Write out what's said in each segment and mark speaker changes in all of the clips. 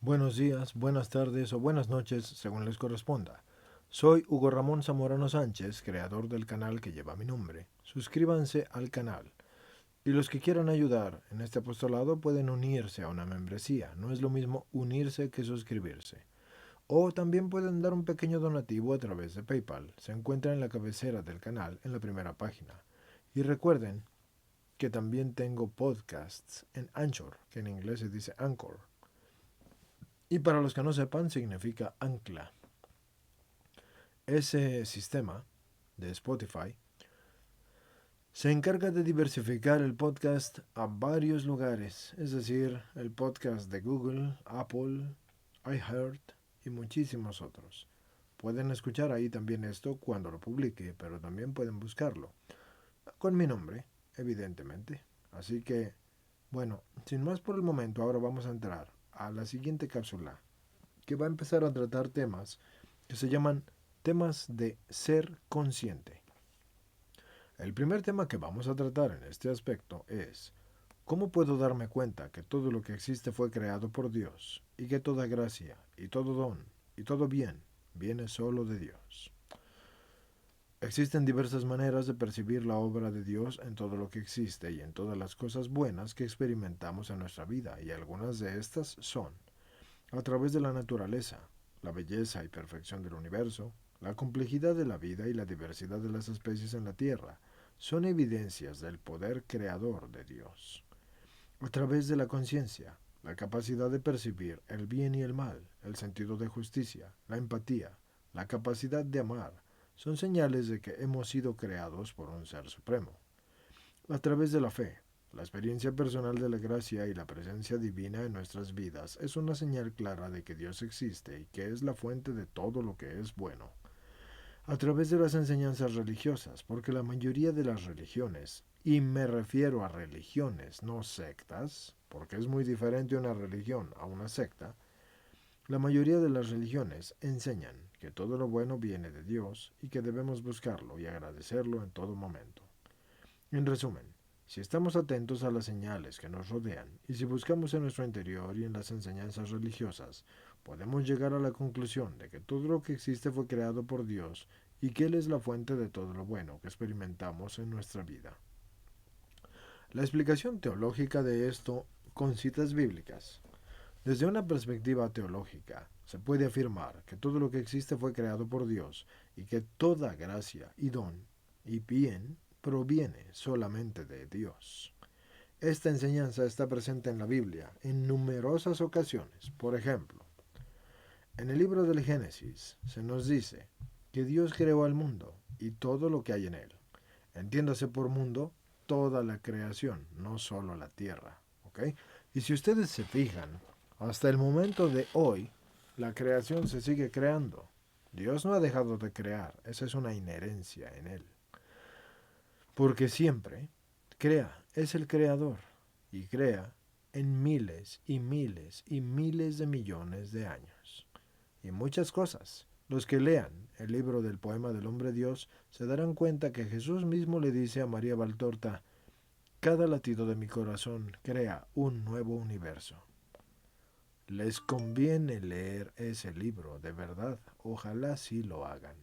Speaker 1: Buenos días, buenas tardes o buenas noches, según les corresponda. Soy Hugo Ramón Zamorano Sánchez, creador del canal que lleva mi nombre. Suscríbanse al canal. Y los que quieran ayudar en este apostolado pueden unirse a una membresía. No es lo mismo unirse que suscribirse. O también pueden dar un pequeño donativo a través de PayPal. Se encuentra en la cabecera del canal, en la primera página. Y recuerden que también tengo podcasts en Anchor, que en inglés se dice Anchor. Y para los que no sepan, significa ancla. Ese sistema de Spotify se encarga de diversificar el podcast a varios lugares, es decir, el podcast de Google, Apple, iHeart y muchísimos otros. Pueden escuchar ahí también esto cuando lo publique, pero también pueden buscarlo. Con mi nombre, evidentemente. Así que, bueno, sin más por el momento, ahora vamos a entrar a la siguiente cápsula, que va a empezar a tratar temas que se llaman temas de ser consciente. El primer tema que vamos a tratar en este aspecto es ¿cómo puedo darme cuenta que todo lo que existe fue creado por Dios y que toda gracia y todo don y todo bien viene solo de Dios? Existen diversas maneras de percibir la obra de Dios en todo lo que existe y en todas las cosas buenas que experimentamos en nuestra vida, y algunas de estas son a través de la naturaleza, la belleza y perfección del universo, la complejidad de la vida y la diversidad de las especies en la Tierra son evidencias del poder creador de Dios. A través de la conciencia, la capacidad de percibir el bien y el mal, el sentido de justicia, la empatía, la capacidad de amar, son señales de que hemos sido creados por un ser supremo. A través de la fe, la experiencia personal de la gracia y la presencia divina en nuestras vidas es una señal clara de que Dios existe y que es la fuente de todo lo que es bueno. A través de las enseñanzas religiosas, porque la mayoría de las religiones, y me refiero a religiones, no sectas, porque es muy diferente una religión a una secta, la mayoría de las religiones enseñan que todo lo bueno viene de Dios y que debemos buscarlo y agradecerlo en todo momento. En resumen, si estamos atentos a las señales que nos rodean y si buscamos en nuestro interior y en las enseñanzas religiosas, podemos llegar a la conclusión de que todo lo que existe fue creado por Dios y que Él es la fuente de todo lo bueno que experimentamos en nuestra vida. La explicación teológica de esto con citas bíblicas. Desde una perspectiva teológica, se puede afirmar que todo lo que existe fue creado por Dios y que toda gracia y don y bien proviene solamente de Dios. Esta enseñanza está presente en la Biblia en numerosas ocasiones. Por ejemplo, en el libro del Génesis se nos dice que Dios creó al mundo y todo lo que hay en él. Entiéndase por mundo toda la creación, no solo la tierra. ¿Ok? Y si ustedes se fijan, hasta el momento de hoy, la creación se sigue creando. Dios no ha dejado de crear, esa es una inherencia en él. Porque siempre crea, es el creador y crea en miles y miles y miles de millones de años. Y muchas cosas. Los que lean el libro del poema del hombre Dios se darán cuenta que Jesús mismo le dice a María Valtorta, cada latido de mi corazón crea un nuevo universo. Les conviene leer ese libro, de verdad, ojalá sí lo hagan.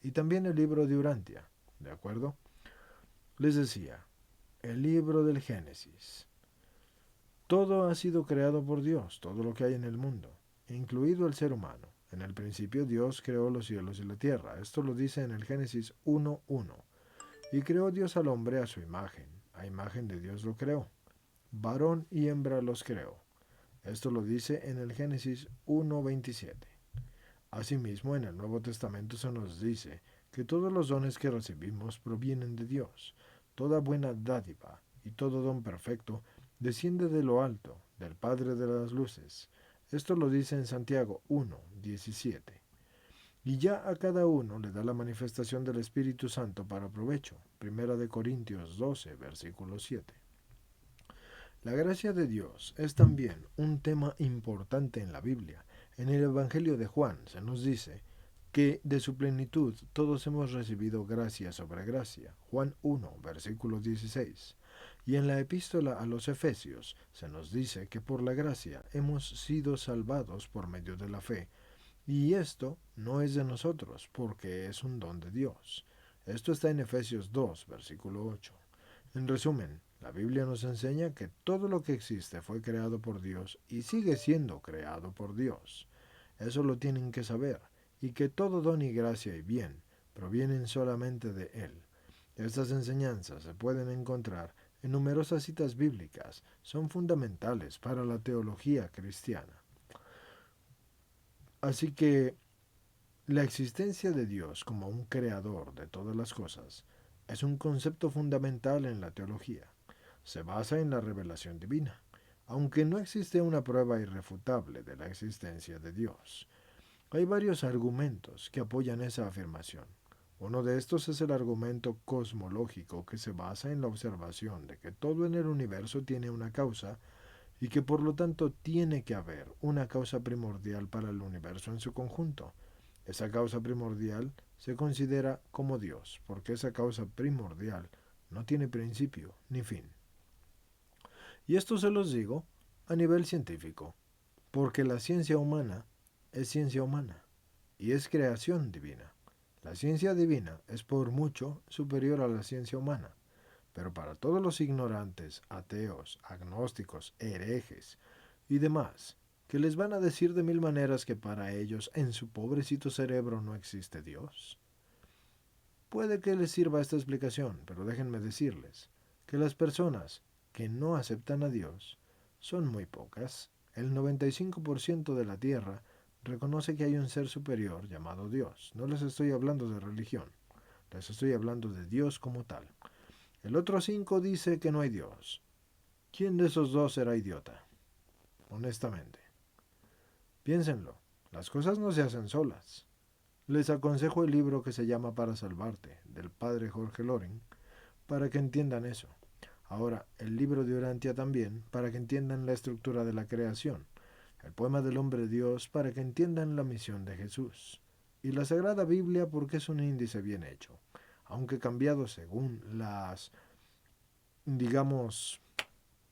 Speaker 1: Y también el libro de Urantia, ¿de acuerdo? Les decía, el libro del Génesis. Todo ha sido creado por Dios, todo lo que hay en el mundo, incluido el ser humano. En el principio Dios creó los cielos y la tierra. Esto lo dice en el Génesis 1:1. Y creó Dios al hombre a su imagen. A imagen de Dios lo creó. Varón y hembra los creó. Esto lo dice en el Génesis 1:27. Asimismo, en el Nuevo Testamento se nos dice que todos los dones que recibimos provienen de Dios. Toda buena dádiva y todo don perfecto desciende de lo alto, del Padre de las Luces. Esto lo dice en Santiago 1:17. Y ya a cada uno le da la manifestación del Espíritu Santo para provecho. Primera de Corintios 12, versículo 7. La gracia de Dios es también un tema importante en la Biblia. En el Evangelio de Juan se nos dice que de su plenitud todos hemos recibido gracia sobre gracia. Juan 1, versículo 16. Y en la epístola a los Efesios se nos dice que por la gracia hemos sido salvados por medio de la fe. Y esto no es de nosotros, porque es un don de Dios. Esto está en Efesios 2, versículo 8. En resumen, la Biblia nos enseña que todo lo que existe fue creado por Dios y sigue siendo creado por Dios. Eso lo tienen que saber, y que todo don y gracia y bien provienen solamente de Él. Estas enseñanzas se pueden encontrar en numerosas citas bíblicas, son fundamentales para la teología cristiana. Así que la existencia de Dios como un creador de todas las cosas es un concepto fundamental en la teología. Se basa en la revelación divina, aunque no existe una prueba irrefutable de la existencia de Dios. Hay varios argumentos que apoyan esa afirmación. Uno de estos es el argumento cosmológico, que se basa en la observación de que todo en el universo tiene una causa y que por lo tanto tiene que haber una causa primordial para el universo en su conjunto. Esa causa primordial se considera como Dios, porque esa causa primordial no tiene principio ni fin. Y esto se los digo a nivel científico, porque la ciencia humana es ciencia humana y es creación divina. La ciencia divina es por mucho superior a la ciencia humana, pero para todos los ignorantes, ateos, agnósticos, herejes y demás, que les van a decir de mil maneras que para ellos en su pobrecito cerebro no existe Dios. Puede que les sirva esta explicación, pero déjenme decirles que las personas que no aceptan a Dios son muy pocas. El 95% de la Tierra reconoce que hay un ser superior llamado Dios. No les estoy hablando de religión, les estoy hablando de Dios como tal. El otro 5 dice que no hay Dios. ¿Quién de esos dos será idiota? Honestamente. Piénsenlo, las cosas no se hacen solas. Les aconsejo el libro que se llama Para Salvarte, del padre Jorge Loring, para que entiendan eso. Ahora, el libro de Urantia también, para que entiendan la estructura de la creación. El poema del hombre Dios, para que entiendan la misión de Jesús. Y la Sagrada Biblia, porque es un índice bien hecho, aunque cambiado según las, digamos,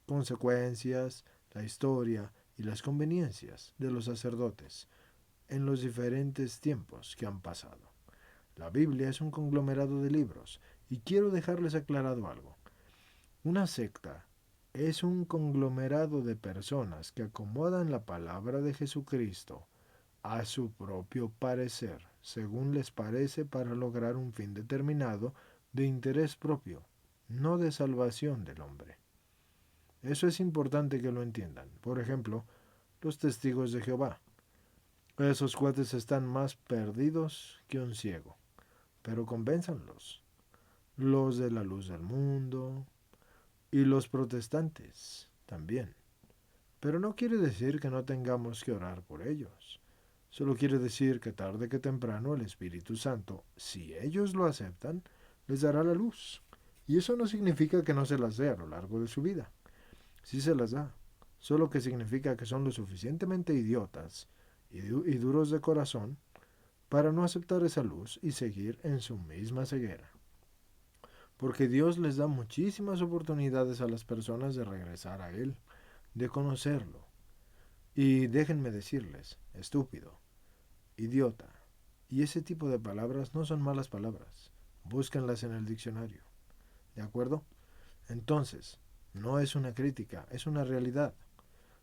Speaker 1: consecuencias, la historia y las conveniencias de los sacerdotes en los diferentes tiempos que han pasado. La Biblia es un conglomerado de libros y quiero dejarles aclarado algo. Una secta es un conglomerado de personas que acomodan la palabra de Jesucristo a su propio parecer, según les parece, para lograr un fin determinado de interés propio, no de salvación del hombre. Eso es importante que lo entiendan. Por ejemplo, los testigos de Jehová. Esos cuates están más perdidos que un ciego, pero convénzanlos. Los de la luz del mundo y los protestantes también. Pero no quiere decir que no tengamos que orar por ellos. Solo quiere decir que tarde que temprano el Espíritu Santo, si ellos lo aceptan, les dará la luz. Y eso no significa que no se las dé a lo largo de su vida. Sí se las da, solo que significa que son lo suficientemente idiotas y duros de corazón para no aceptar esa luz y seguir en su misma ceguera. Porque Dios les da muchísimas oportunidades a las personas de regresar a Él, de conocerlo. Y déjenme decirles, estúpido, idiota, y ese tipo de palabras no son malas palabras. Búsquenlas en el diccionario. ¿De acuerdo? Entonces, no es una crítica, es una realidad.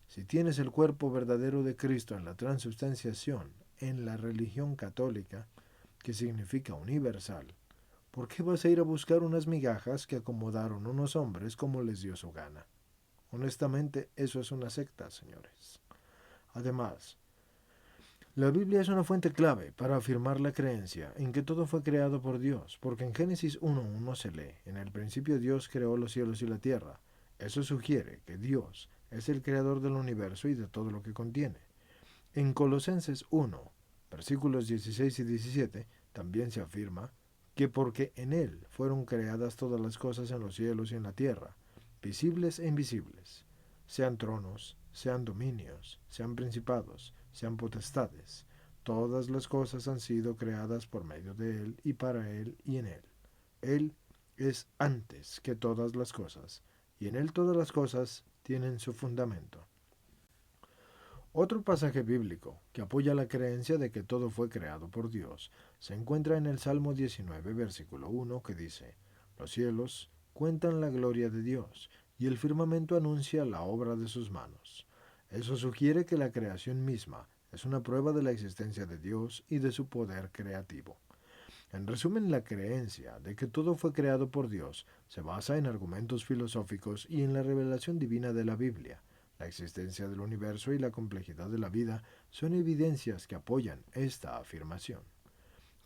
Speaker 1: Si tienes el cuerpo verdadero de Cristo en la transubstanciación, en la religión católica, que significa universal, ¿por qué vas a ir a buscar unas migajas que acomodaron unos hombres como les dio su gana? Honestamente, eso es una secta, señores. Además, la Biblia es una fuente clave para afirmar la creencia en que todo fue creado por Dios, porque en Génesis 1:1 se lee, en el principio Dios creó los cielos y la tierra. Eso sugiere que Dios es el creador del universo y de todo lo que contiene. En Colosenses 1, versículos 16 y 17, también se afirma que porque en Él fueron creadas todas las cosas en los cielos y en la tierra, visibles e invisibles, sean tronos, sean dominios, sean principados, sean potestades. Todas las cosas han sido creadas por medio de Él y para Él y en Él. Él es antes que todas las cosas, y en él todas las cosas tienen su fundamento. Otro pasaje bíblico que apoya la creencia de que todo fue creado por Dios se encuentra en el Salmo 19, versículo 1, que dice: Los cielos cuentan la gloria de Dios, y el firmamento anuncia la obra de sus manos. Eso sugiere que la creación misma es una prueba de la existencia de Dios y de su poder creativo. En resumen, la creencia de que todo fue creado por Dios se basa en argumentos filosóficos y en la revelación divina de la Biblia. La existencia del universo y la complejidad de la vida son evidencias que apoyan esta afirmación.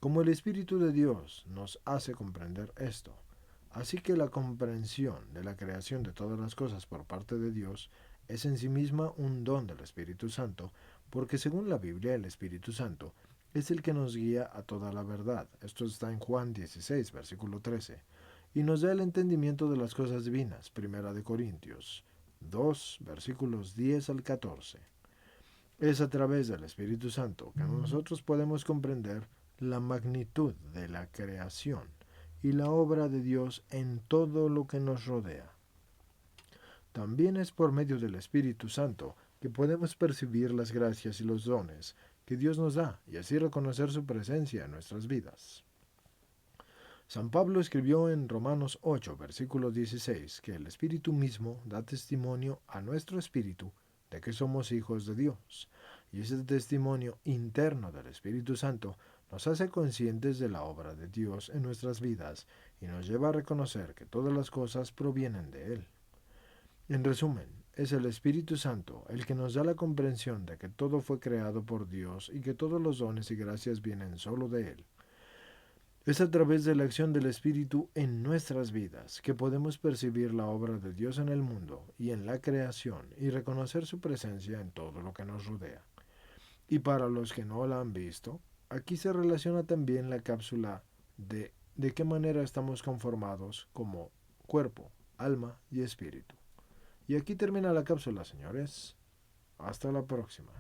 Speaker 1: Como el Espíritu de Dios nos hace comprender esto, así que la comprensión de la creación de todas las cosas por parte de Dios es en sí misma un don del Espíritu Santo, porque según la Biblia el Espíritu Santo es el que nos guía a toda la verdad. Esto está en Juan 16, versículo 13, y nos da el entendimiento de las cosas divinas, Primera de Corintios 2, versículos 10 al 14. Es a través del Espíritu Santo que nosotros podemos comprender la magnitud de la creación y la obra de Dios en todo lo que nos rodea. También es por medio del Espíritu Santo que podemos percibir las gracias y los dones que Dios nos da y así reconocer su presencia en nuestras vidas. San Pablo escribió en Romanos 8, versículo 16, que el Espíritu mismo da testimonio a nuestro espíritu de que somos hijos de Dios, y ese testimonio interno del Espíritu Santo nos hace conscientes de la obra de Dios en nuestras vidas y nos lleva a reconocer que todas las cosas provienen de Él. En resumen, es el Espíritu Santo el que nos da la comprensión de que todo fue creado por Dios y que todos los dones y gracias vienen solo de Él. Es a través de la acción del Espíritu en nuestras vidas que podemos percibir la obra de Dios en el mundo y en la creación y reconocer su presencia en todo lo que nos rodea. Y para los que no la han visto, aquí se relaciona también la cápsula de qué manera estamos conformados como cuerpo, alma y espíritu. Y aquí termina la cápsula, señores. Hasta la próxima.